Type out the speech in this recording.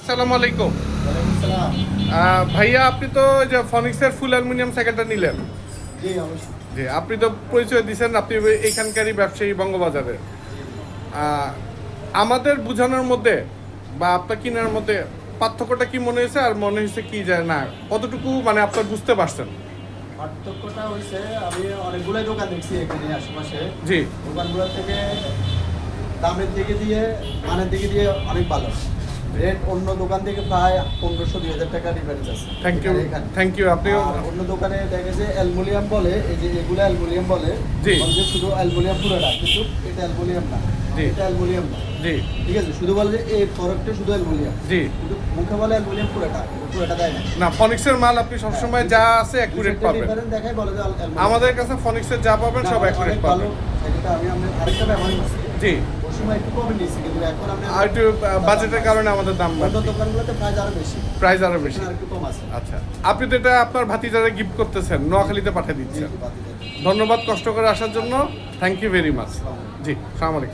আসসালামু আলাইকুম। ভাইয়া, আপনি তো ওই যে ফনিক্সের ফুল অ্যালুমিনিয়াম সাইকেলটা নিলেন। জি, আপনি তো পরিচয় দিয়েছেন আপনি এইখানকারই ব্যবসায়ী বঙ্গবাজারের। আমাদের বোঝানোর মধ্যে বা আপনার কেনার মধ্যে পার্থক্যটা কি মনে হয়েছে, আর মনে হয়েছে কি যায় না, কতটুকু মানে আপনার বুঝতে পারছেন? পার্থক্যটা হয়েছে, আমি অনেকগুলোই দোকান দেখছি এখানে আশেপাশে। জি, দোকানগুলোর থেকে দামের দিকে দিয়ে মানের দিকে দিয়ে অনেক ভালো রেট। অন্য দোকান থেকে প্রায় 1500-2000 টাকা ডিফারেন্স আছে। Thank you. আপনি অন্য দোকানে দেখে যে অ্যালুমিনিয়াম বলে, এই যে এগুলো অ্যালুমিনিয়াম বলে, জি, যে শুধু অ্যালুমিনিয়াম পুরোটা, কিন্তু এটা অ্যালুমিনিয়াম না, এটা অ্যালুমিনিয়াম না। জি, ঠিক আছে, শুধু বলে যে এই প্রোডাক্টটা শুধু অ্যালুমিনিয়াম, জি, কিন্তু মুখে বলে অ্যালুমিনিয়াম পুরোটা দেয় না। না, ফনিক্সের মাল আপনি সবসময় যা আছে অ্যাকুরেট পাবেন। দেখাই বলে যে অ্যালুমিনিয়াম। আমাদের কাছে ফনিক্সের যা পাবেন সব অ্যাকুরেট পাবেন। এটা আমি আরেকটা ব্যবহার করছি। জি, ওই সময় একটু কমে নিয়েছি, কিন্তু এখন আর একটু বাজেটের কারণে আমাদের দাম অন্য দোকানগুলোতে প্রাইস আরো বেশি। আর একটু কম আছে। আচ্ছা, আপনি তো এটা আপনার ভাতিজারে গিফট করতেছেন, নোয়াখালীতে পাঠিয়ে দিচ্ছেন। ধন্যবাদ কষ্ট করে আসার জন্য। Thank you very much. জি, আসসালামু আলাইকুম।